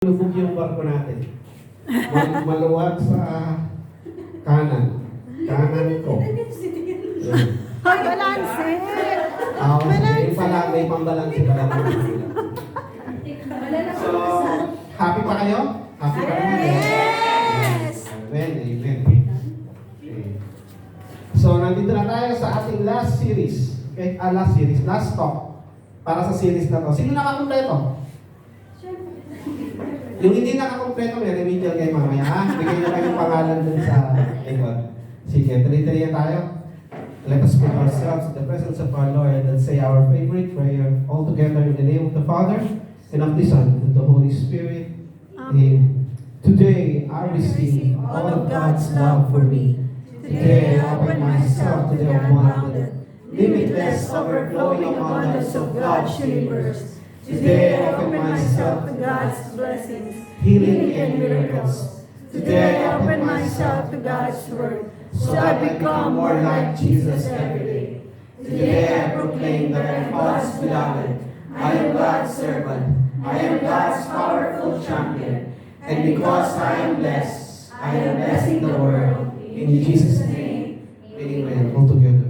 Lubog yung barko natin. Maluwag sa kanan. Kanan ko. Yan. Hoy, balanse! Yung pala, may pambalansi pala. So, happy pa kayo? Happy pa kayo? Yes! Amen, amen. Okay. So, nandito na tayo sa ating last series. Okay? Last talk. Para sa series na to. Sino nakakumpleto? Yung hindi nakakompleto, may remedial kayo mamaya, ha? Bigay nyo lang yung pangalan dun sa likod. Sige, tuloy-tuloy tayo. Let us put ourselves in the presence of our Lord and say our favorite prayer all together in the name of the Father, and of the Son, and of the Holy Spirit. Amen. Today, I receive all of God's love for me. Today, I open myself to the abundant, limitless, overflowing abundance of God's universe. Today I open myself to God's blessings, healing and miracles. Today I open myself to God's word, so I become more like Jesus every day. Today I proclaim that I am God's beloved, I am God's servant, I am God's powerful champion, and because I am blessed, I am blessing the world. In Jesus' name, amen. All together.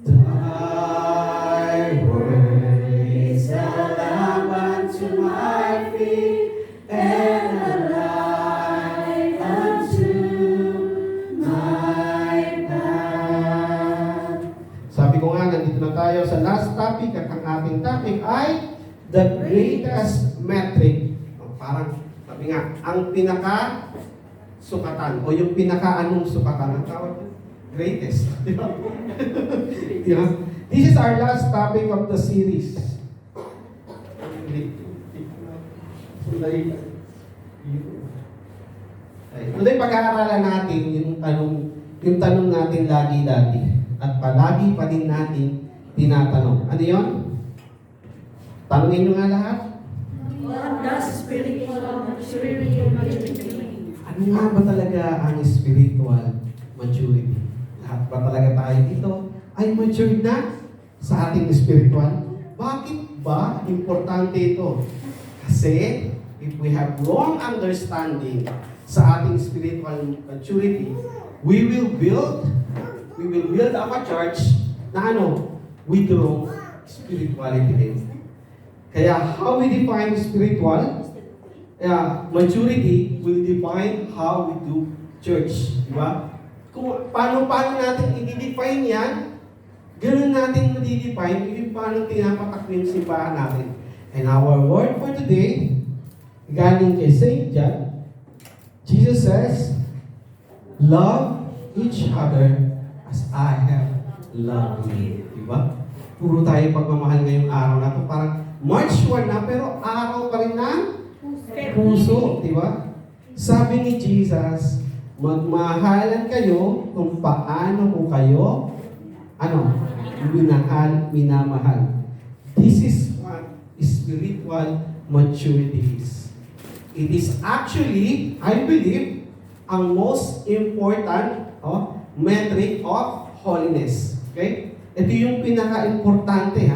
Thy word is a lamp unto my feet and a light unto my path. Sabi ko nga, nandito na tayo sa last topic at ang ating topic ay the greatest metric. Parang, sabi nga, ang pinaka-sukatan o yung pinaka-anong sukatan ang tawag ko? Greatest. Di ba? Di ba? This is our last topic of the series. Today, pag-aaralan natin yung tanong natin lagi dati. At palagi pa din natin tinatanong. Ano yun? Tanungin nyo nga lahat. What does spiritual maturity? Ano nga ba talaga ang spiritual maturity? Lahat ba talaga tayo dito ay matured na sa ating spiritual? Bakit ba importante ito? Kasi if we have wrong understanding sa ating spiritual maturity, we will build up a church na with wrong spirituality din. Kaya how we define spiritual maturity will define how we do church. Di ba? Kung paano natin i-define yan, ganun natin ma-define yung paano tinapatak yung simbahan natin. And our word for today, galing kay St. John, Jesus says, love each other as I have loved you. Diba? Puro tayo pagmamahal ngayong araw na ito. Parang March 1 na, pero araw pa rin ng puso. Diba? Sabi ni Jesus, magmahalan kayo kung paano ko kayo minamahal. This is what spiritual maturity is. It is actually, I believe, ang most important metric of holiness. Okay? Ito yung pinaka-importante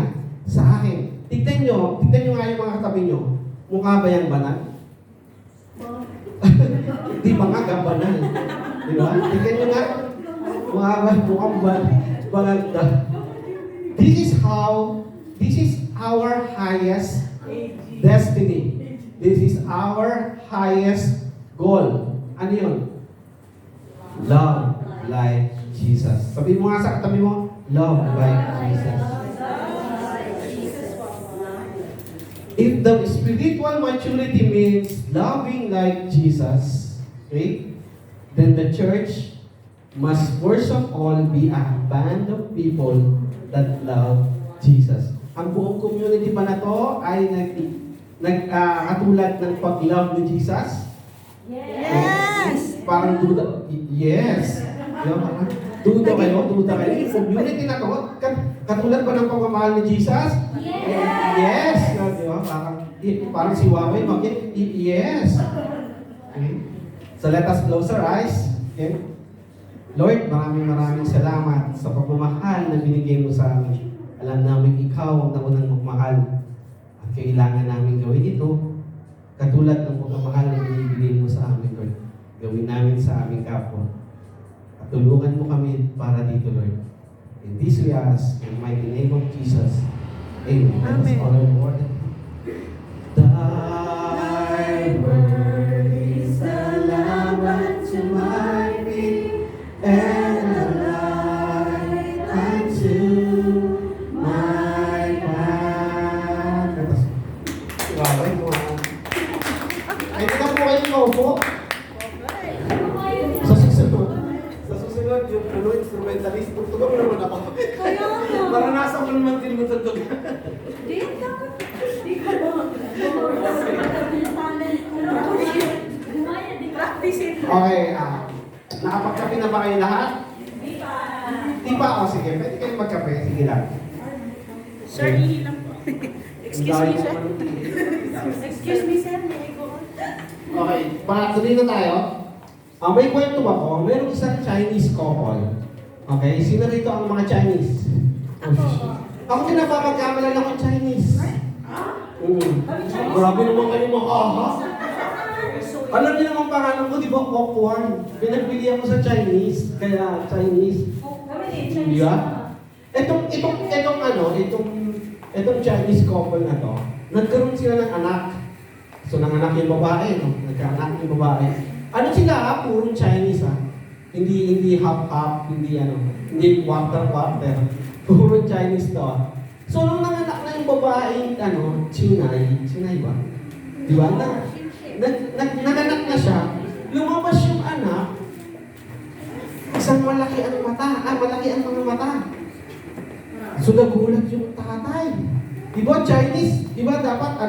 sa akin. Tignan nyo nga yung mga katabi nyo. Mukha ba yung banal? Di ba nga banal? Di ba? Tignan nyo nga. Mukhang banal ka. This is our highest destiny. This is our highest goal. Ano yun? Love like Jesus. Sabi mo nga sa katabi mo, love like Jesus. If the spiritual maturity means loving like Jesus, okay, then the church must first of all be a band of people that love Jesus. Ang buong community ba na to ay katulad ng pag-love ni Jesus? Yes! Parang duda. Yes. Duda kayo. Yung community na to, katulad ba ng pagmamahal ni Jesus? Yes. Parang si Huawei yes. Okay. So let us close our eyes. Okay. Lord, maraming salamat sa pagmamahal na binigay mo sa amin. Alam namin ikaw ang naunang magmahal. At kailangan namin gawin ito katulad ng pagmamahal na binibigay mo sa amin, Lord. Gawin namin sa aming kapwa. At tulungan mo kami para dito, Lord. In this we ask, in the mighty name of Jesus. Amen. Let us Amen. all our Lord. Thy word is a lamp unto my feet, and a light unto my path. Wow, ay mga. Ay, hindi na po kayo maupo. Sa susunod, yung instrumentalist, tugtugin mo naman ako. Kaya nga. Maranasan ko naman din matugtog. Okay, nakapagkape na ba kayo lahat? Di pa. O sige, pwede kayo magkape. Sige lang. Sir, hihilang po. Excuse me, sir. Excuse me, sir. Okay, tuloy na tayo. May kwento ako, mayroong isang Chinese couple. Okay, sino rito ang mga Chinese? Ako din napapagkamalan ako Chinese. Grabe naman kayo makaha. Alam niyo naman pangalan ko, di ba? Kwokwan. Pinagbili ako sa Chinese, kaya Chinese. Di ba? Itong Chinese couple na to, nagkaroon sila ng anak. So, nanganak yung babae, no? Nagkaanak yung babae. Ano sila, purong Chinese, ha? Hindi half-half, hindi quarter-quarter. Purong Chinese to, ha? So, nung nanganak na yung babae, Chinay ba? Di ba? Nanganak na siya, lumabas yung anak, isang malaki ang mga mata. So, nagulat yung tatay. Di ba, Chinese? Di ba, dapat,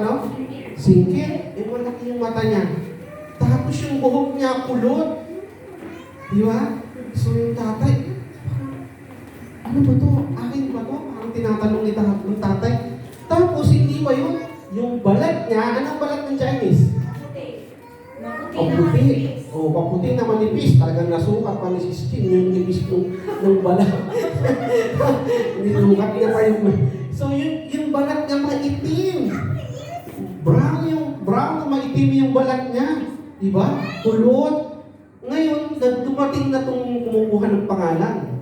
singkit, malaki yung mata niya. Tapos yung buhok niya kulot. Di ba? So yung tatay, ano ba to? Akin ba to? Parang tinatanong ni tatay. Tapos hindi ba yun? Yung balat niya, anong balat ng Chinese? Paputi. Paputi na manipis. Talagang nasukat pa ni si Skin yung nipis ng balat. Nilukat niya pa yung... So yung balat niya maitim. Brown na maitim yung balat niya. Diba? Kulot. Ngayon, dumating na itong kumukuha ng pangalan.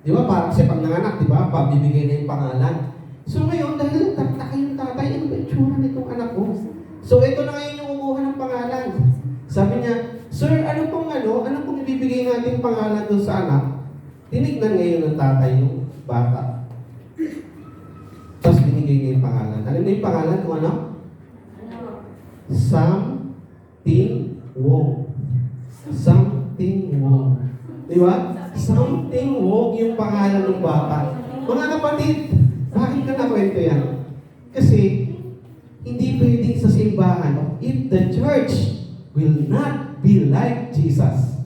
Diba? Kasi pag nanganak, diba? Pabibigay na yung pangalan. So ngayon, dahil nagtataka yung tatay, ano ba yung tsura nitong anak ko? So ito na ngayon yung kumukuha ng pangalan. Sabi niya, Sir, ano pong ibibigay natin pangalan doon sa anak? Tinignan ngayon ng tatay yung bata. Tapos binigay niya yung pangalan. Alam niyo yung pangalan kung ano? Something Wong. Di ba? Something Wong yung pangalan ng bata. Mga kapatid, bakit ka nakwento yan? Kasi, hindi pwedeng sa simbahan, if the church will not be like Jesus,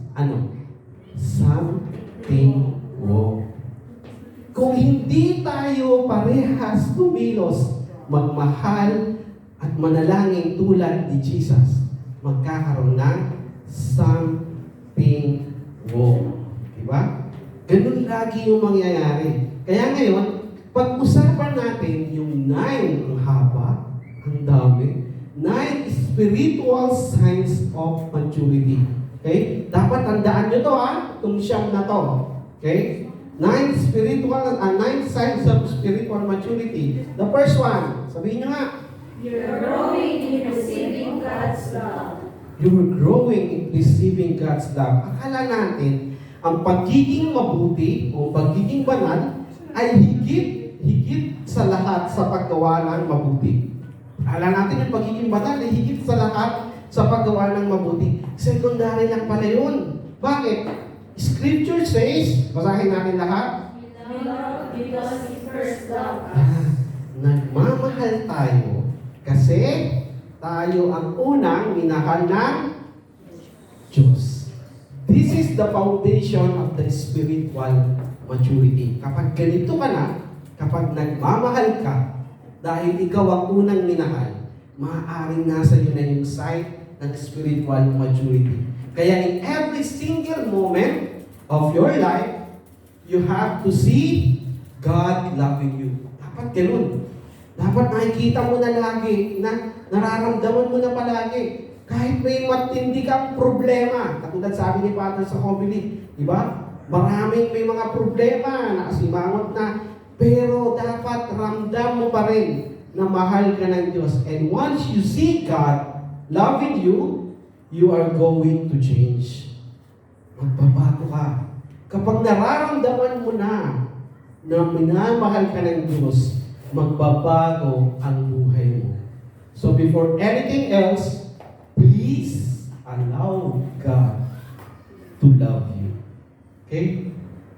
something wrong. Kung hindi tayo parehas tumilos, magmahal at manalangin tulad ni Jesus, magkakaroon ng something wrong. Diba? Ganun lagi yung mangyayari. Kaya ngayon, pag-usapan natin yung 9, ang haba, ang dami, 9 spiritual signs of maturity. Okay? Dapat tandaan nyo to, itong siyam na to. Okay? 9 signs of spiritual maturity. The first one, sabihin nyo nga. You're growing in receiving God's love. You're growing in receiving God's love. Akala natin, ang pagiging mabuti o pagiging banal ay higit sa lahat sa paggawa ng mabuti. Akala natin yung pagiging banal ay higit sa lahat sa paggawa ng mabuti. Secondary lang pala yun. Bakit? Scripture says, basahin natin lahat. Because He first loved us. Nagmamahal tayo kasi tayo ang unang minahal ng Diyos. This is the foundation of the spiritual maturity. Kapag ganito ka na, kapag nagmamahal ka, dahil ikaw ang unang minahal, maaaring nasa iyo na yung sight ng spiritual maturity. Kaya in every single moment of your life, you have to see God loving you. Dapat ganun. Dapat nakikita mo na lagi, na nararamdaman mo na palagi. Kahit may matindi kang problema, katulad sabi ni Father sa Covenant, di ba? Maraming may mga problema, nakasimangot na, pero dapat ramdam mo pa rin na mahal ka ng Diyos. And once you see God loving you, you are going to change. Magbabago ka. Kapag nararamdaman mo na minamahal ka ng Diyos, magbabago ang buhay mo. So before anything else, please allow God to love you. Okay?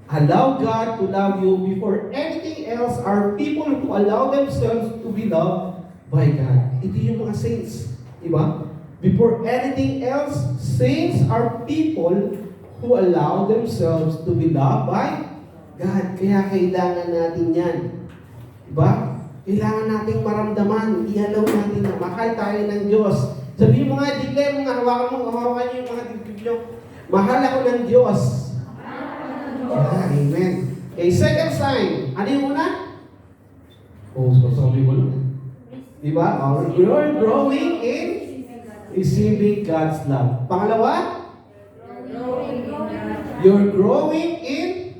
Allow God to love you. Before anything else, are people who allow themselves to be loved by God. Ito yung mga saints. Diba? Before anything else, saints are people who allow themselves to be loved by God. Kaya kailangan natin yan. Diba? Kailangan nating maramdaman. I-allow natin na mahal tayo ng Diyos. Sabihin mo nga, declare mo nga, hawakan niyo yung mga dibdib niyo. Mahal ako ng Diyos. Amen. Okay, second sign. Ano yung una? Sabi mo lang. Diba? You're growing in receiving God's love. Pangalawa? You're growing in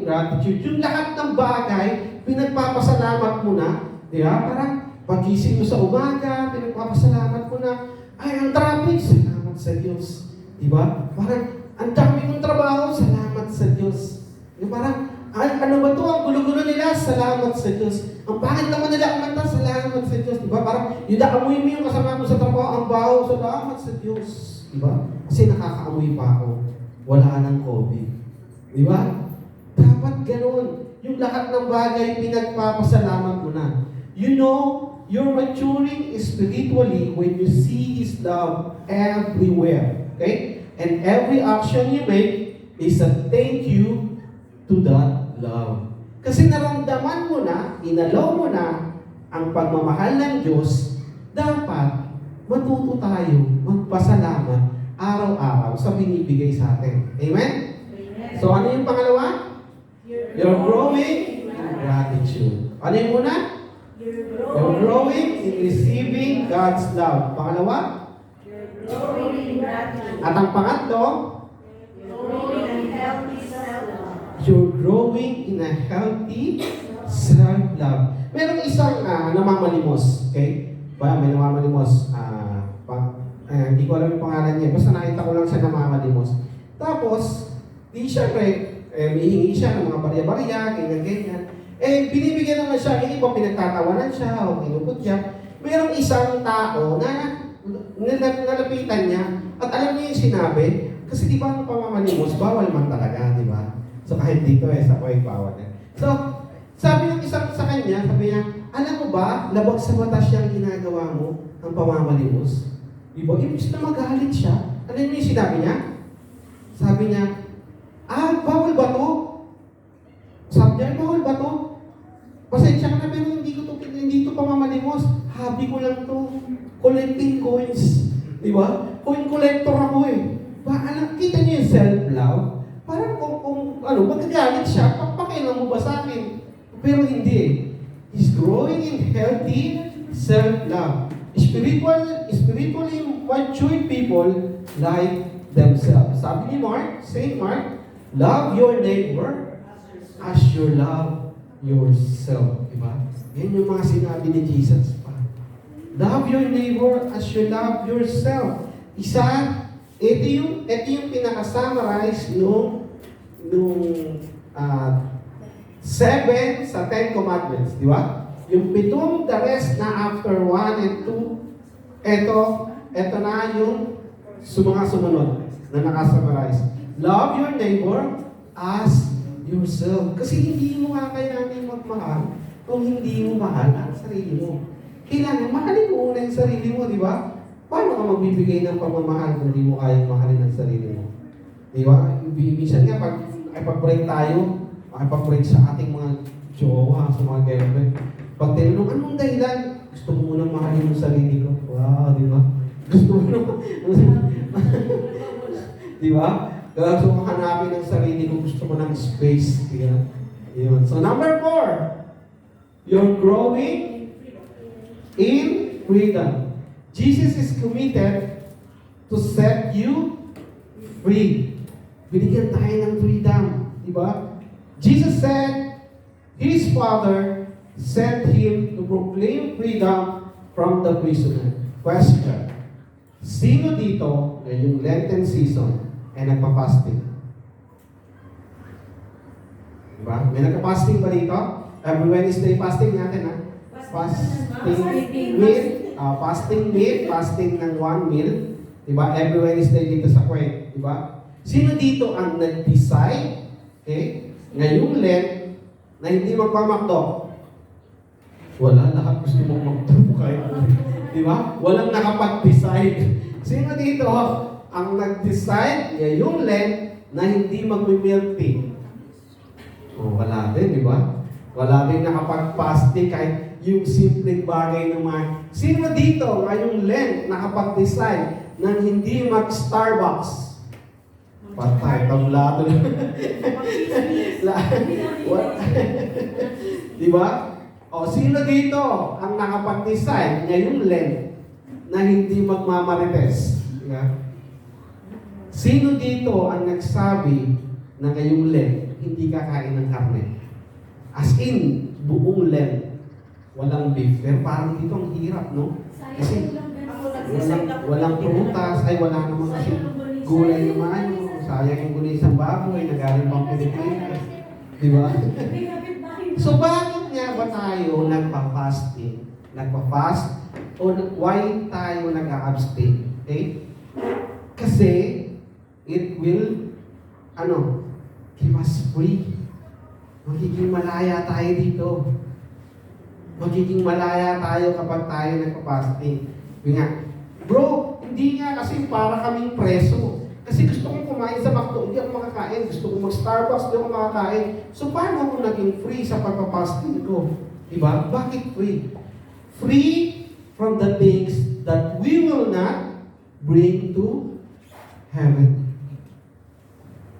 gratitude. Yung lahat ng bagay, pinagpapasalamat mo na. Diba? Parang pagising mo sa umaga, pinagpapasalamat mo na. Ay, ang traffic, salamat sa Diyos. Diba? Parang, ang dami kong trabaho, salamat sa Diyos. Yung parang, ay, ano ba to? Ang gulo-gulo nila, salamat sa Diyos. Ang pangit naman nila kumanta, salamat sa Diyos. Diba? Parang, yung naamoy mo yung kasama mo sa trabaho, ang baho, salamat sa Diyos. Diba? Kasi nakakaamoy pa ako. Wala nang COVID. Diba? Dapat ganun. Yung lahat ng bagay, pinagpapasalamat mo na. You know, you're maturing spiritually when you see His love everywhere. Okay? And every action you make is a thank you to that love. Kasi naramdaman mo na, inalaw mo na ang pagmamahal ng Diyos, dapat matuto tayo magpasalamat araw-araw sa binibigay sa atin. Amen? Amen. So ano yung pangalawa? You're growing in gratitude. Ano yung una? You're growing in receiving God's love. Pangalawa? At ang pangatlo, you're growing in a healthy self-love. Meron isang namamalimos, okay? May namamalimos. Hindi ko alam yung pangalan niya. Basta nakita ko lang siya namamalimos. Tapos, di syempre, hihingi siya ng mga barya-barya, ganyan-ganyan. Binibigyan naman siya, hindi pa pinagtatawanan siya o kinukot siya. Merong isang tao na nalapitan niya at alam niya yung sinabi, kasi di ba ang pamamalimos, bawal man talaga, di ba? So kahit dito sa Kuwait, bawal eh. So, sabi ng isang sa kanya, sabi niya, alam mo ba, labag sa batas siyang ginagawa mo, ang pamamalimos? Di ba? Ibig na magalit siya. Ano yung sinabi niya? Sabi niya, bawal ba to? Sabi niya, bawal ba to? Pasensya ka na, pero hindi to pamamalimos. Hobby ko lang to. Collecting coins. Di ba? Coin collector ako eh. Kita niyo yung self-love? Parang kung magagalit siya, papakialam mo ba sa akin? Pero hindi eh. He's growing in healthy self-love. Spiritually matured people like themselves. Sabi ni Mark, Saint Mark, love your neighbor as you love yourself. Diba? Yan yung mga sinabi ni Jesus. Love your neighbor as you love yourself. Ito yung pinaka-summarize nung 7 sa 10 commandments, di ba? Yung 7, the rest na after 1 and 2, ito na yung mga sumunod na naka-summarize. Love your neighbor as yourself. Kasi hindi mo kakayanin magmahal kung hindi mo mahal ang sarili mo. Kailangan mahalin mo una yung sarili mo, di ba? Paano ka magbibigay ng pagmamahal kung hindi mo kayang mahalin ang sarili mo? Di ba? Minsan nga, pag-break tayo, makipag-break sa ating mga jowa, sa mga girlfriend. Pag tinanong, anong dahilan? Gusto mo munang mahalin yung sarili ko. Wow, di ba? Gusto mo naman. Di ba? Gusto mo hanapin ang sarili ko, gusto mo ng space. Di ba? Yun. So, number 4. You're growing in freedom. Jesus is committed to set you free. Binigyan tayo ng freedom. Diba? Jesus said, His Father sent Him to proclaim freedom from the prisoner. Question. Sino dito ngayong Lenten season ay nagpa-fasting? Diba? May nagpa-fasting ba dito? Every Wednesday fasting natin, ha? Fasting meal, fasting ng 1 meal. Diba? Every Wednesday dito sa Kuwait. Diba? Sino dito ang nag-decide, okay, ngayong Lent, na hindi magpamakdo? Wala, lahat gusto mong magtubo kahit. Diba? Walang nakapag-decide. Sino dito ang nag-decide ngayong Lent na hindi mag-milk tea? Oh, wala din, diba? Wala din nakapag-fasting kahit yung simpleng bagay naman. Sino dito ngayong Lent nakapag-decide na hindi mag-Starbucks? Patay, tablado na. Diba? O, sino dito ang nakapag-decide ngayong Lent na hindi magmamarites? Diba? Sino dito ang nagsabi na ngayong Lent hindi kakain ng karne? As in, buong Lent, walang beef. Pero parang dito ang hirap, no? Kasi walang prutas, ay wala naman kasi gulay naman. Sayang yung gulay sa baboy, nagaling pang Pilipinas. Di ba? So bakit nga ba tayo nagpa-fasting? Nagpa-fast? O why tayo nag-abstain? Okay? Kasi it will, keep us free. Magiging malaya tayo dito. Magiging malaya tayo kapag tayo nagpa-fasting. Yung nga, bro, hindi nga kasi para kaming preso. Kasi gusto kong kumain sa McDo, hindi ako makakain. Gusto kong mag-Starbucks, hindi ako makakain. So, paano ako naging free sa pagpapasting ko? Diba? Bakit free? Free from the things that we will not bring to heaven.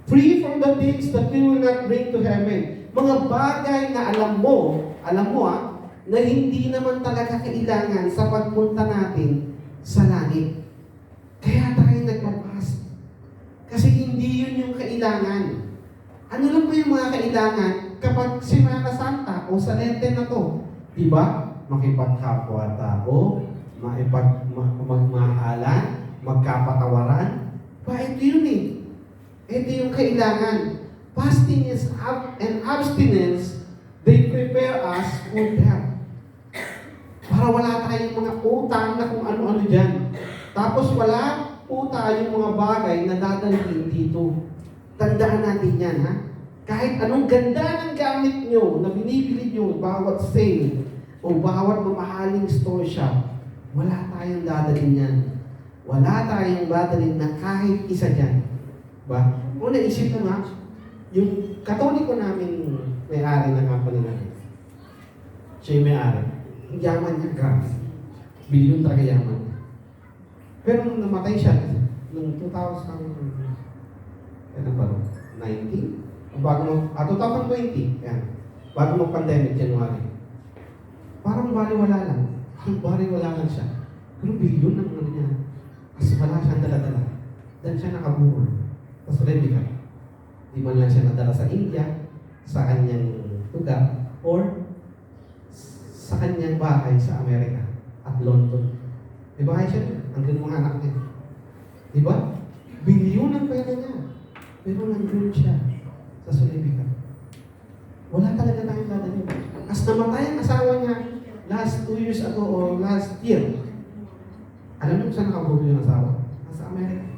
Free from the things that we will not bring to heaven. Mga bagay na alam mo na hindi naman talaga kailangan sa pagpunta natin sa langit. Kaya tayo nagpapasting. Kasi hindi yun yung kailangan. Ano lang ba yung mga kailangan kapag Semana Santa o sa Lenten na to? Diba? Makipagkapwa-tao, magmahalan, magkapatawaran. Ito yun eh. Ito yung kailangan. Fasting is and abstinence, they prepare us for death. Para wala tayong mga utang na kung ano-ano dyan. Tapos wala po tayong mga bagay na dadalhin dito. Tandaan natin yan, ha? Kahit anong ganda ng gamit nyo na binibili nyo, bawat sale o bawat mamahaling store shop, wala tayong dadalhin yan. Wala tayong dadalhin na kahit isa dyan. Ba? Kung naisip mo nga, yung katoliko namin may-ari ng company natin. Siya yung may-ari. Ang yaman niya, grabe. Bilyon talaga yaman. Pero nung namatay siya, noong 2019, yan. Bago mag-pandemic, January. Parang baliwala lang. Baliwala lang siya. Pero bilyon ng ano niya. Kasi wala siyang dala-dala. Dan siya nakaburo. Tapos replica. Di man lang siya nadala sa India, sa kanyang lugar, or sa kanyang bahay sa Amerika at London. Di ba siya? Hanggang mga anak niya. Di ba? Bilyon ang pera niya. Pero nandun siya sa Sulibika. Wala talaga tayong dadalhin. As namatay ang asawa niya last 2 years ago or last year, alam niyo kung saan nakabulo yung asawa? Nasa Amerika.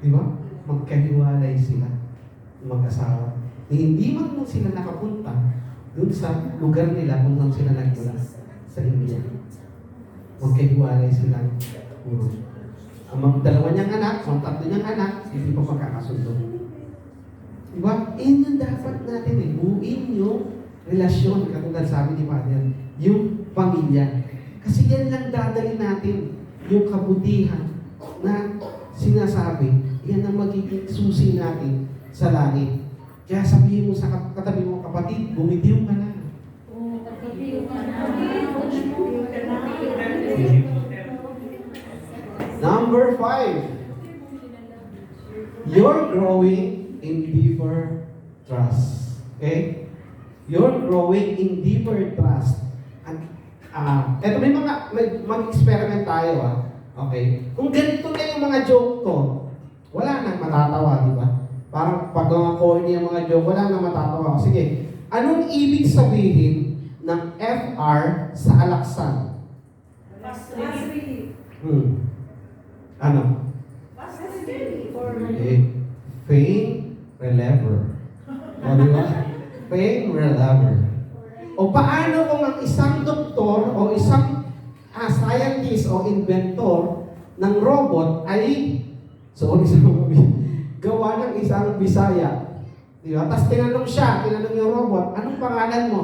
Di ba? Magkahiwalay sila. Mag-asawa. Hindi man sila nakapunta doon sa lugar nila kung saan sila nagmula sa India. Magkahiwalay sila. Ang dalawa niyang anak, ang tatlo niyang anak, hindi pa magkakasundo. Diba? Yun yung dapat natin eh. Buuin yung relasyon, katulad sabi ni Father, yung pamilya. Kasi yan lang dadali natin, yung kabutihan na sinasabi, yan ang magiging susi natin sa langit. Kaya sabihin mo sa katabi mo, kapatid, bumitiw ka na. Number 5, you're growing in deeper trust. Okay? You're growing in deeper trust. At eto mag-experiment tayo Okay? Kung ganito na yung mga joke to, wala nang matatawa, di ba? Parang pag mga corny yung mga joke, wala nang matatawa. Sige, anong ibig sabihin ng FR sa alaksan? Ano? Okay. Pain reliever. O, di ba? Pain reliever. O paano kung ang isang doktor o isang scientist o inventor ng robot ay gawa ng isang Bisaya. Di ba? Tapos tinanong yung robot, anong pangalan mo?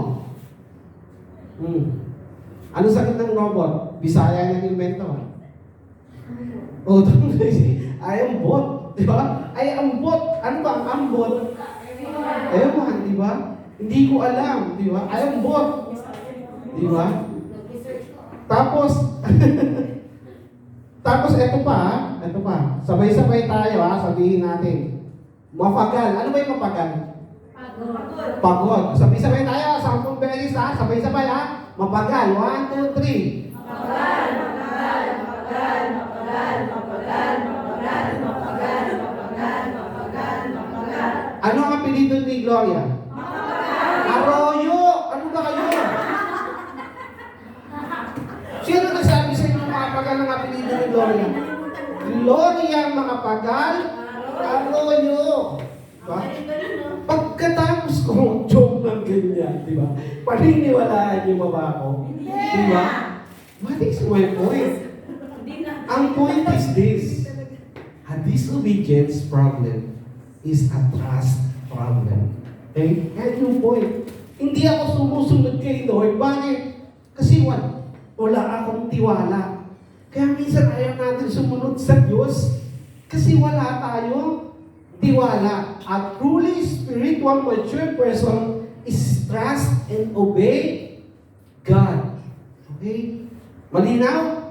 Anong sagot ng robot? Bisaya ng inventor. O, I am bot. Di ba? I am bot. Ano ba ang ambot? Ewan, di ba? Hindi ko alam. Di ba? I am bot. Di ba? Tapos, eto pa. Sabay-sabay tayo sabihin natin. Mapagal. Ano ba yung mapagal? Pagod. Sabay-sabay tayo, 10 beses sabay-sabay Mapagal. 1, 2, 3. Mapagal. Ano ang apelido ni Gloria? Arroyo! Ano ba kayo? Sino nagsabi sa inyo makapagal ng apelido ni Gloria? Gloria makapagal, Arroyo. Diba? Pagkatapos ko joke ng ganyan, di ba? Paniniwalaan niyo ba ako? Di ba? What is my point? Ang point is this. A disobedience problem is a trust problem. Okay? Yan yung point. Hindi ako sumusunod kay Lord. Bakit? Kasi wala akong tiwala. Kaya minsan ayaw natin sumunod sa Diyos kasi wala tayong tiwala. A truly spiritual, mature person is trust and obey God. Okay? Malinaw?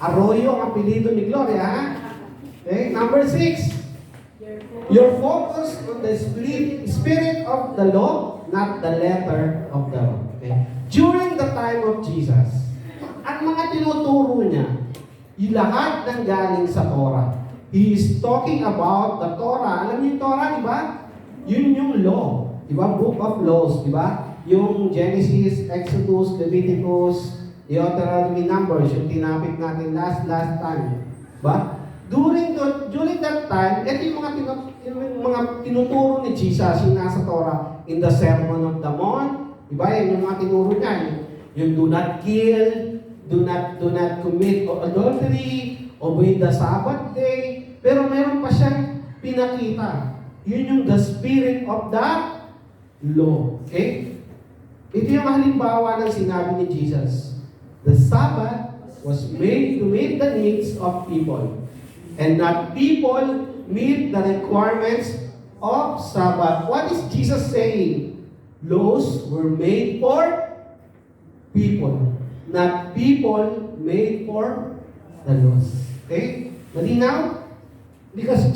Arroyo ang apelido ni Gloria. Okay? Number 6. Your focus on the spirit of the law, not the letter of the law. Okay? During the time of Jesus, at mga tinuturo niya, yung lahat ng galing sa Torah. He is talking about the Torah. Alam niyo yung Torah, di ba? Yun yung law. Di ba? Book of laws, di ba? Yung Genesis, Exodus, Leviticus, Deuteronomy, Numbers, yung tinapit natin last time. Ba? During that time, ito yung mga tinuturo ni Jesus, yung nasa Torah, in the Sermon of the Mount, diba? Yan yung mga tinuro niya. Yung do not kill, do not commit adultery, obey the Sabbath day. Pero meron pa siyang pinakita. Yun yung the spirit of the law. Okay? Ito yung halimbawa ng sinabi ni Jesus. The Sabbath was made to meet the needs of people. And not people meet the requirements of Sabbath. What is Jesus saying? Laws were made for people, not people made for the laws. Okay? Malinaw? Because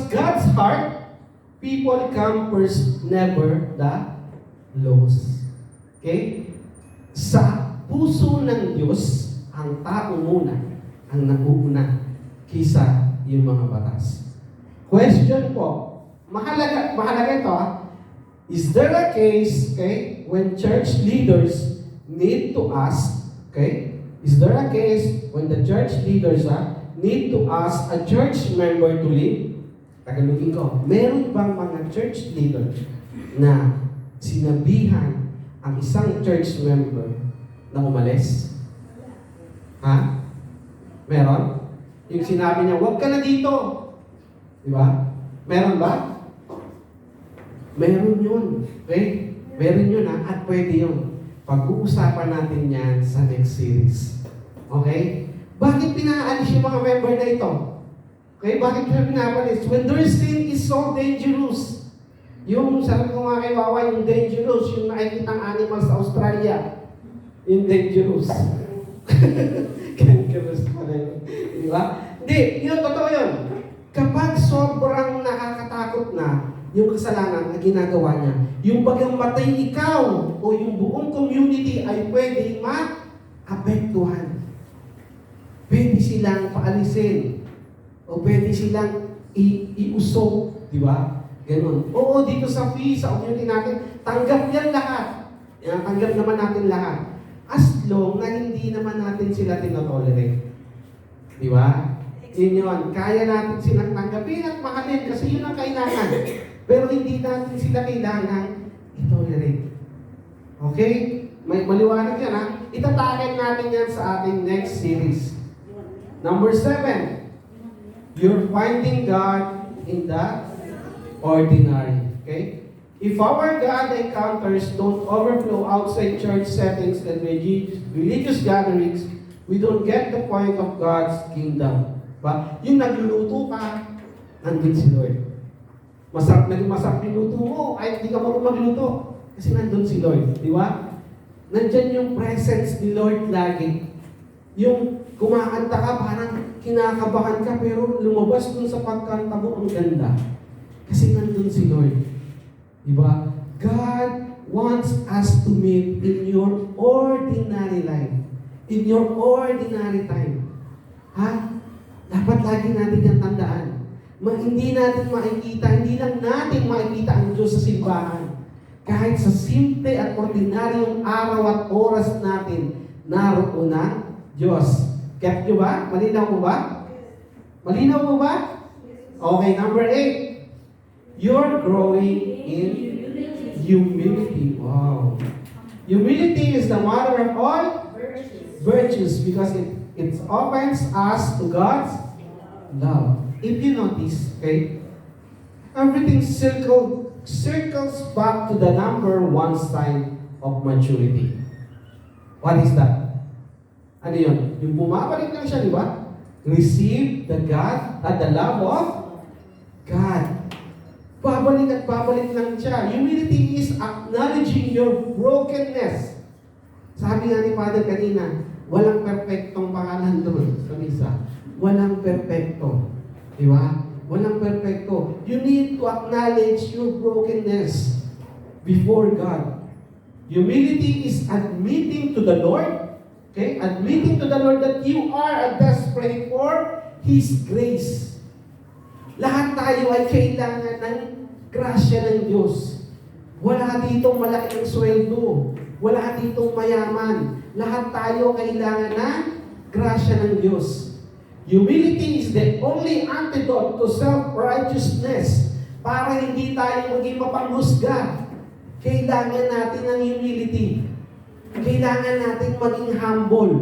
God's heart, people come first, never the laws. Okay? Sa puso ng Diyos, ang tao muna ang nakuuna kisa yung mga batas. Question po, mahalaga ito Is there a case, when church leaders need to ask, is there a case when the church leaders need to ask a church member to leave? Tagalogin ko, meron bang mga church leader na sinabihan ang isang church member na umalis? Meron? Yung sinabi niya, huwag ka na dito. Di ba? Meron ba? Meron yun. Okay? Meron yun at pwede yun. Pag-uusapan natin yan sa next series. Okay? Bakit pinaalis yung mga member na ito? Okay? Bakit siya pinapalis? When their sin is so dangerous. Yung sabi ko nga kay Wawa, yung dangerous, yung nakikitang animal sa Australia. Yung dangerous. Kankerous pala yun. Di ba? Hindi, yun, totoo yun. Kapag sobrang nakakatakot na yung kasalanan na ginagawa niya, yung bagang matay ikaw o yung buong community ay pwedeng ma-apektuhan. Pwede silang paalisin o pwede silang iusok, di ba? Ganon. Oo, dito sa community natin, tanggap yan lahat. Tanggap naman natin lahat. As long na hindi naman natin sila tinotolerate. Di ba? Yun yun. Kaya natin silang tanggapin at mahalin kasi yun ang kailangan. Pero hindi natin sila kailangan i-tolerate. Okay? May maliwanag yan ha. Itatakin natin yan sa ating next series. Number 7. You're finding God in the ordinary. Okay? If our God encounters don't overflow outside church settings and religious gatherings, we don't get the point of God's kingdom. Ba? Yung nagluluto ka, nandun si Lord. Naging masarap yung luto mo, ay hindi ka marunong magluto. Kasi nandun si Lord. Di ba? Nandyan yung presence ni Lord lagi. Yung kumakanta ka, parang kinakabahan ka, pero lumabas dun sa pagkanta mo, ang ganda. Kasi nandun si Lord. Diba? God wants us to meet in your ordinary life. In your ordinary time. Ha? Dapat lagi natin yung tandaan. Hindi natin makikita, hindi lang natin makikita ang Diyos sa simbahan. Kahit sa simple at ordinaryong araw at oras natin, naroon ang Diyos. Get nyo ba? Malinaw mo ba? Malinaw mo ba? Okay, number 8. You're growing in humility. Wow. Humility is the mother of all virtues because it opens us to God's love. If you notice, okay, everything circles back to the number 1 sign of maturity. What is that? Ano yun? Yung bumabalik lang siya, di ba? Receive the love of God. Babalik at babalik lang siya. Humility is acknowledging your brokenness. Sabi nga ni Father kanina, walang perfectong pangalan doon sa misa. Walang perfecto. Di ba? Walang perfecto. You need to acknowledge your brokenness before God. Humility is admitting to the Lord, okay? Admitting to the Lord that you are desperate for His grace. Lahat tayo ay kailangan ng grasya ng Diyos. Wala ditong malaki ng sweldo. Wala ditong mayaman. Lahat tayo kailangan ng grasya ng Diyos. Humility is the only antidote to self-righteousness para hindi tayo maging mapanghusga. Kailangan natin ng humility. Kailangan natin maging humble.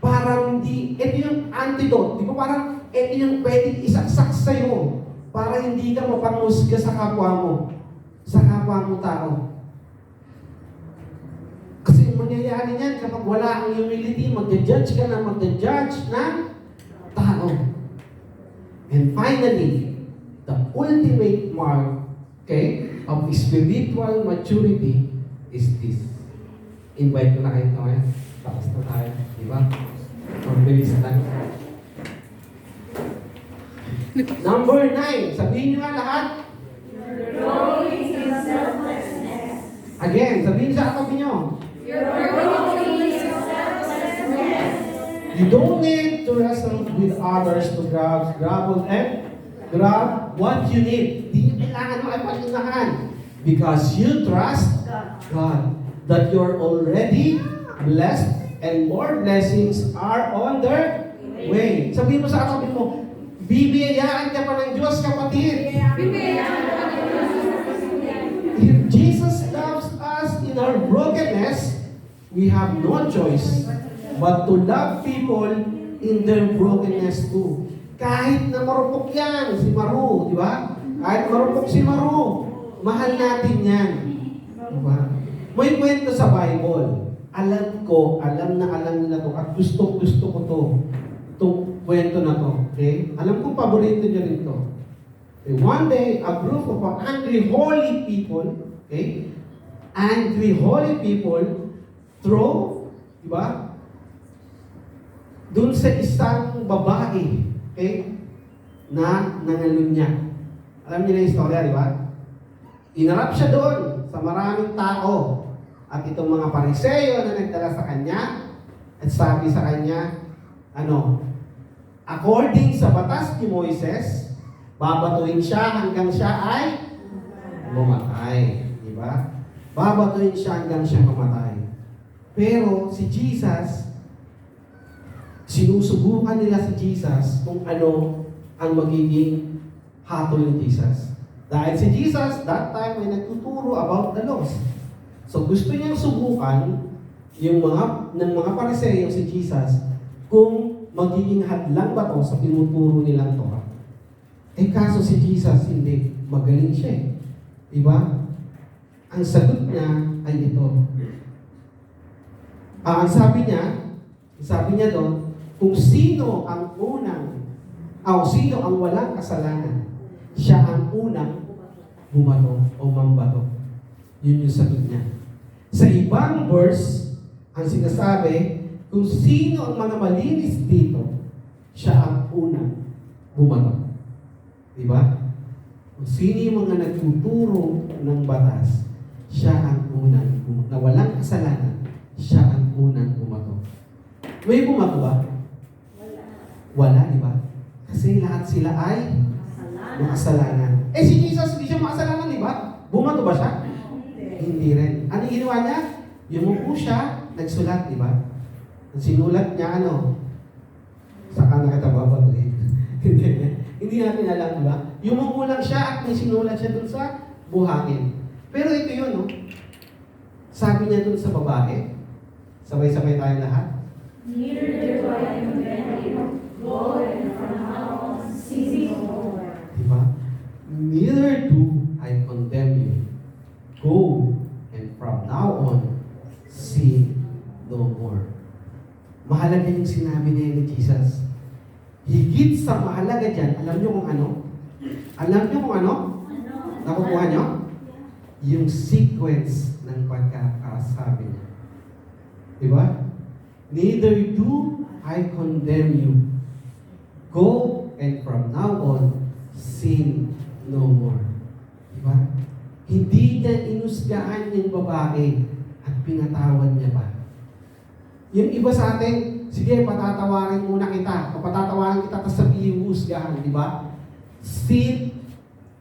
Para hindi, ito yung antidote. Di ba parang ito yung pwedeng isaksak sa'yo para hindi ka mapanghusga sa kapwa mo. Sa kapwa mo tao. Kasi mangyayari niyan kapag wala ang humility, magja-judge ka na magja-judge ng tao. And finally, the ultimate mark, okay, of spiritual maturity is this. Invite ko na kayo tayo. Tapos na tayo. Diba? Mabilis lang. Number 9. Sabihin nyo nga lahat. Growing in selflessness. Again, sabihin sa katabi nyo. You're growing in selflessness. You don't need to wrestle with others to grab what you need. Di nyo kailangan mo ay patunahan. Because you trust God that you're already blessed and more blessings are on their way. Sabihin mo sa katabi mo, bibiyayaan ka pa ng Diyos, kapatid. If Jesus loves us in our brokenness, we have no choice but to love people in their brokenness too. Kahit na marupok yan, si Maru, di ba? Kahit marupok si Maru, mahal natin yan. Di ba? May kwento sa Bible. Alam nila to at gusto ko to. Itong kwento na to. Okay? Alam ko paborito niyo rin to. Okay? One day, a group of angry holy people, okay? Angry holy people throw, di ba? Doon sa isang babae, okay, na nangalunya. Alam niyo na yung istorya, di ba? Inarap siya doon sa maraming tao. At itong mga Pariseo na nagdala sa kanya, at sabi sa kanya, according sa batas ni Moises, babatuin siya hanggang siya ay mamatay. Di ba? Babatuin siya hanggang siya mamatay. Pero si Jesus, sinusubukan nila si Jesus kung ano ang magiging hatol ni Jesus. Dahil si Jesus, that time, ay nagtuturo about the laws. So gusto niyang subukan ng mga Pariseo si Jesus kung magiging hadlang ba to sa tinuturo nilang Torah. Kaso si Jesus hindi. Magaling siya eh. Diba? Ang sagot niya ay ito. Ang sabi niya doon, kung sino ang sino ang walang kasalanan, siya ang unang bumato o mambato. Yun yung sagot niya. Sa ibang verse, ang sinasabi, kung sino ang mga malinis dito, siya ang unang bumato. Diba? Kung sino yung mga nagtuturo ng batas, siya ang unang bumato. Na walang kasalanan, siya ang unang bumato. May bumato ba? Wala, di ba? Kasi lahat sila ay makasalanan. Si Jesus, hindi siya makasalanan, di ba? Bumato ba siya? Hindi rin. Ano yung ginawa niya? Yumuko siya, nagsulat, di ba? Ang sinulat niya, saka na kita babatuhin. Hindi natin alam, di ba? Yumuko lang siya at may sinulat siya dun sa buhangin. Pero ito yun, no? Sabi niya dun sa babae, sabay-sabay tayo lahat. Neither do I condemn you. Go and from now on sin no more. Diba? Neither do I condemn you. Go, and from now on, sin no more. Mahalaga yung sinabi ni Jesus. Higit sa mahalaga dyan, alam niyo kung ano? Alam niyo kung ano? Nakukuha niyo? Yung sequence ng pagkakasabi niya. Diba? Neither do I condemn you. Go, and from now on, sin no more. Diba? Hindi niya inusgahan yung babae at pinatawad niya pa. Yung iba sa atin, sige, patatawarin muna kita. Patatawarin kita, tapos sabihin husgahan, di ba? Sin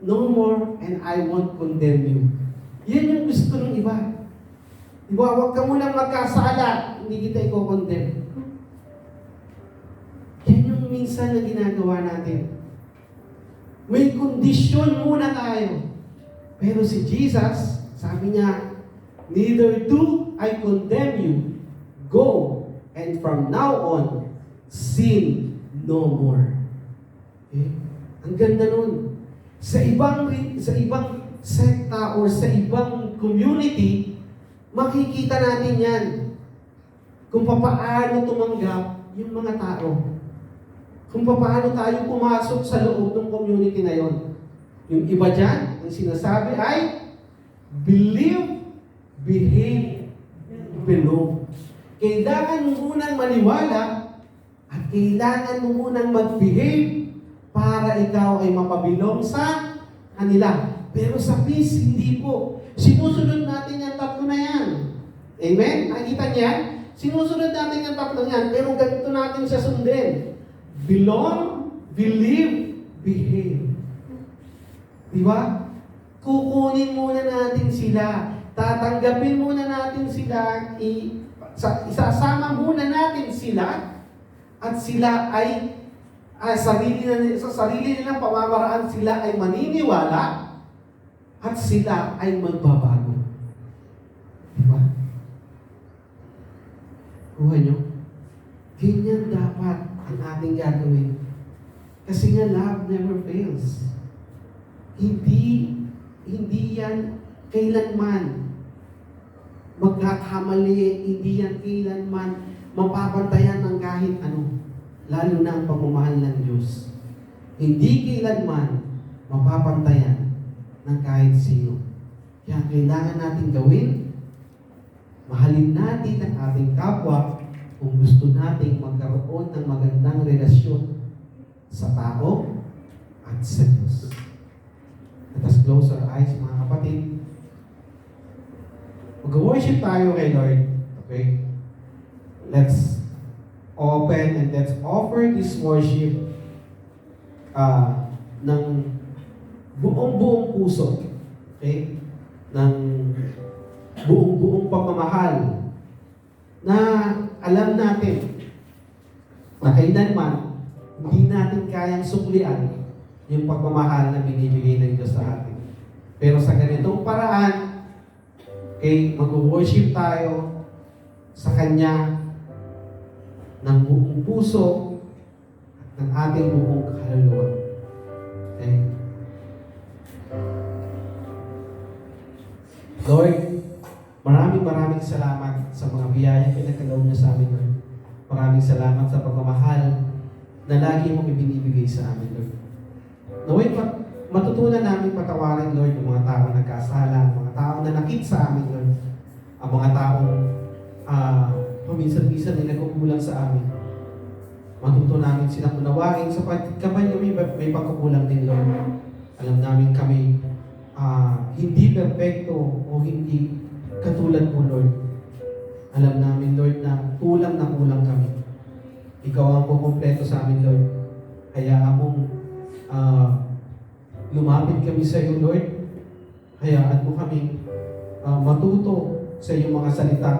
no more and I won't condemn you. Yan yung gusto ng iba. Di ba? Huwag ka munang magkasala, hindi kita i-condemn. Yan yung minsan na ginagawa natin. May kondisyon muna tayo. Pero si Jesus, sabi niya, neither do I condemn you. Go, and from now on, sin no more. Okay? Ang ganda nun. Sa ibang sekta or sa ibang community, makikita natin yan. Kung paano tumanggap yung mga tao. Kung paano tayo pumasok sa loob ng community na yon. Yung iba dyan, ang sinasabi ay, believe, behave, belong. Kailangan mo munang maniwala at kailangan mo munang mag-behave para ikaw ay mapabilong sa kanila. Pero sa peace, hindi po. Sinusunod natin yung tatlo na yan. Amen? Nakikita niya? Sinusunod natin yung tatlo na yan, pero ganito natin siya sundin. Belong, believe, behave. Diba? Kukunin muna natin sila. Tatanggapin muna natin sila. Isasama muna natin sila. At sila ay sa sarili nilang pamamaraan sila ay maniniwala. At sila ay magbabago. Diba? Kuha nyo? Ganyan dapat ang ating gagawin. Kasi nga love never fails. Hindi yan kailanman magkakamali, hindi yan kailanman mapapantayan ng kahit ano, lalo na ang pagmamahal ng Diyos. Hindi kailanman mapapantayan ng kahit sino. Kaya kailangan natin gawin, mahalin natin ang ating kapwa, kung gusto nating magkaroon ng magandang relasyon sa tao at sa Diyos. Let us close our eyes, mga kapatid. Mag-worship tayo kay Lord. Okay? Let's open and let's offer this worship ng buong puso. Okay? Ng buong pagmamahal na alam natin na kailanman hindi natin kayang suklian yung pagmamahal na binibigay ng Diyos sa atin. Pero sa ganitong paraan, okay, mag-worship tayo sa Kanya ng buong puso at ng ating buong kaluluwa. Okay? Lord, maraming salamat sa mga biyayang pinagkaloob niyo sa amin, Lord. Maraming salamat sa pagmamahal na lagi mong ibinibigay sa amin, Lord. Naway matutunan namin patawarin, Lord, yung mga taong nagkasala, mga taong nanakit sa amin, Lord. Ang mga taong paminsan-minsan nila kukulang sa amin. Matuto namin silang unawain sapagkat kami may pagkukulang din, Lord. Alam namin kami hindi perfecto o hindi katulad mo, Lord. Alam namin, Lord, na kulang kami. Ikaw ang kukumpleto sa amin, Lord. Hayaan mong lumapit kami sa iyo, Lord. Hayaan mo kami matuto sa iyong mga salita,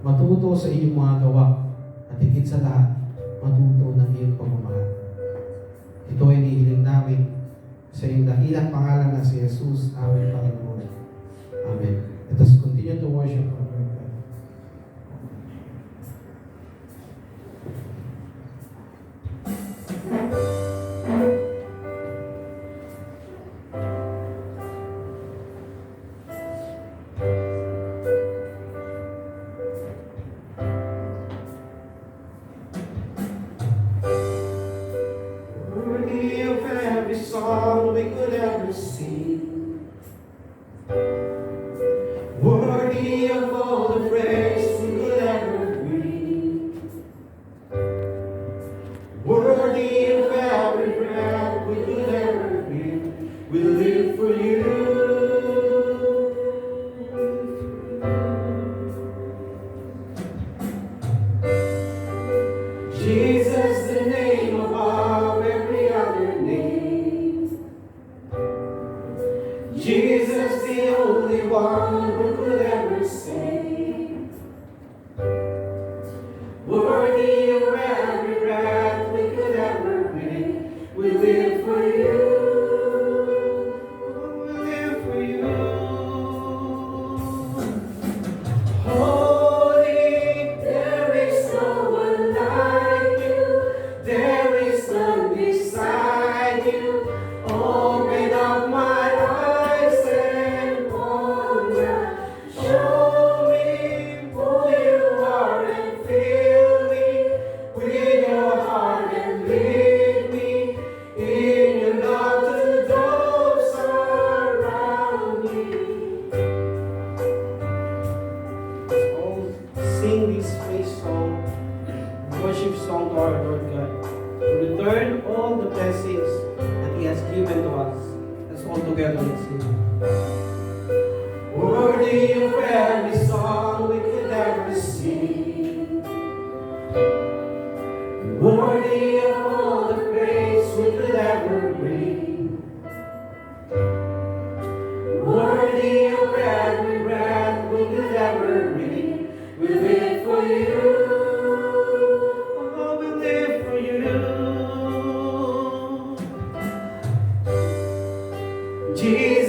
matuto sa iyong mga gawa, at higit sa lahat, matuto ng iyong pagmamahal. Ito ay nihiling namin sa iyong dakilang pangalan na si Jesus, aming Panginoon. Amen. Let us continue to worship our Lord. Worthy of every song we could ever sing, worthy of all the praise we could ever bring, worthy of every breath we could ever breathe. We live for you. Jesus, the name above every other name. Jesus, the only one who could ever save. Worthy of every breath we could ever breathe. We live for you. We live for you. Holy, there is no one like you. There is none beside you. Open up my eyes and wonder. Show me who you are and fill me with your heart and lead me in your love to those around me. Oh, sing this praise song, worship song to our Lord God, to return all the blessings that He has given to us. Let's all together let's sing. Worthy of every song we could ever sing, worthy of all the praise we could ever bring, worthy of every breath we could ever breathe. We live for you. Oh, we live for you. Jesus.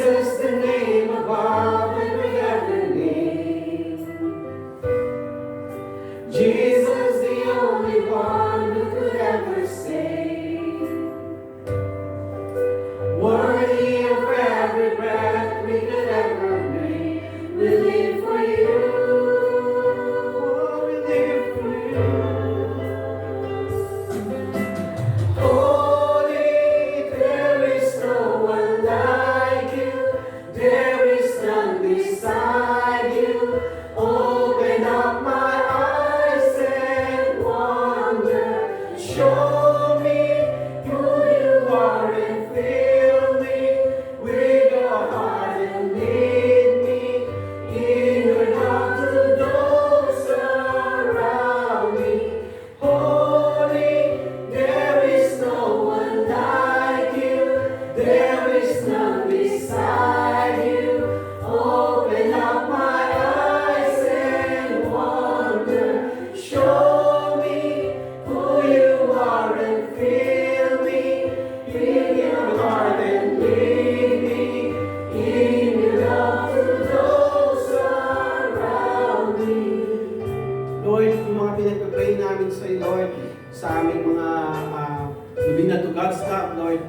na to God's love, Lord.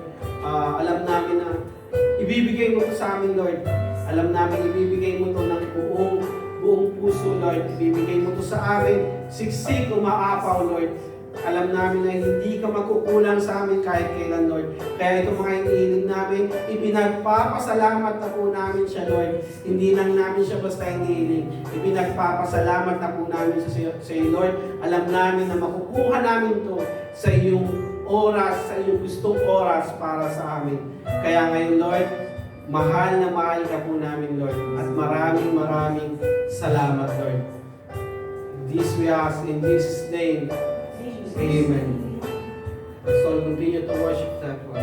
Alam namin na ibibigay mo to sa amin, Lord. Alam namin ibibigay mo to ng buong puso, Lord. Ibibigay mo to sa amin, siksik, umaapaw, Lord. Alam namin na hindi ka magkukulang sa amin kahit kailan, Lord. Kaya itong mga inihiling namin, ipinagpapasalamat na po namin siya, Lord. Hindi lang namin siya basta inihiling. Ipinagpapasalamat na po namin sa iyo, Lord. Alam namin na makukuha namin to sa iyong oras, sa iyong gustong oras para sa amin. Kaya ngayon, Lord, mahal na mahal ka po namin, Lord. At maraming salamat, Lord. This we ask in Jesus' name. Amen. So continue to worship that one.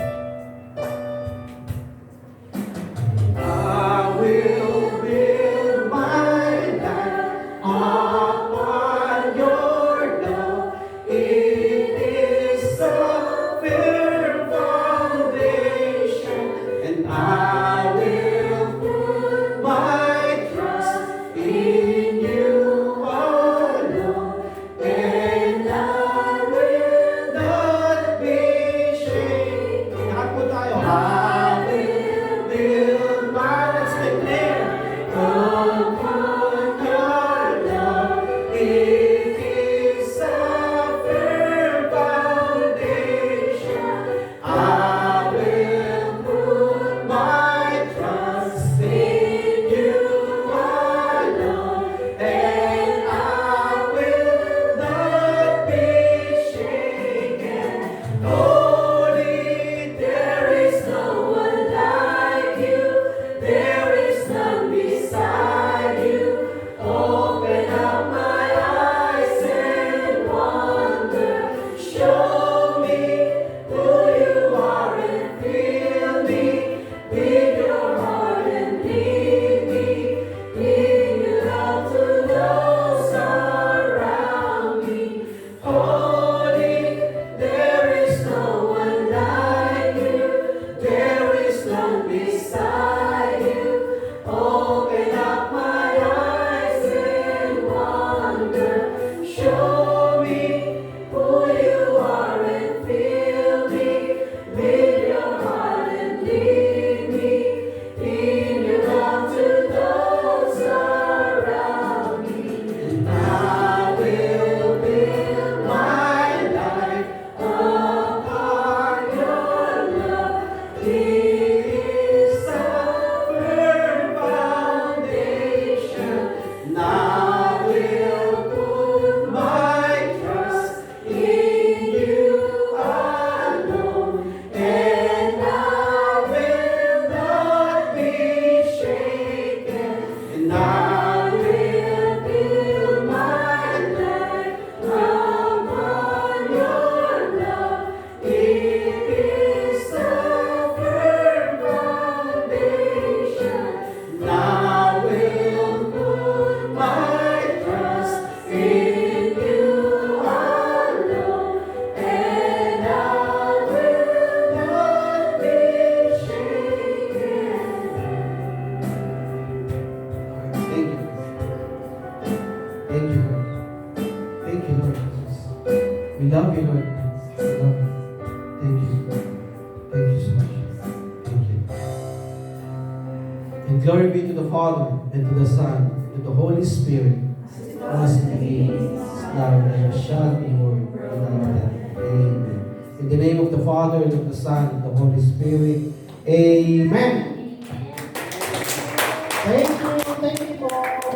I will build my life upon your love. It is a firm foundation, and I will put my trust in you alone. And I will not be shaken. Lahat po tayo. I will build my, let's declare, upon your love. It is a firm foundation. I will put my trust in you alone. And I will not be shaken. Holy, there is no one like you. There is none beside you. Open up my eyes and wonder. Show me who you are and fill me with your heart and lead me in your love to those around me. Holy, there is no one like you. There is none beside you. Open up my eyes and wonder. Show me who you are and fill me with your heart and lead me in your love to those around me. And I will build my life upon your love. It is a firm foundation. And I will put my trust in you alone. And I will not be shaken. And I will build my life upon your love. It is a firm foundation. And I will put my trust in you alone. And I will not be shaken. Thank you. Thank you, Lord. Thank you, Lord Jesus. We love you, Lord. We love you. Thank you. Thank you so much. Thank you. And glory be to the Father, and to the Son, and to the Holy Spirit, as in the beginning, is now, and ever shall be, world without end. Amen. In the name of the Father, and of the Son, and the Holy Spirit. Amen. Thank you po.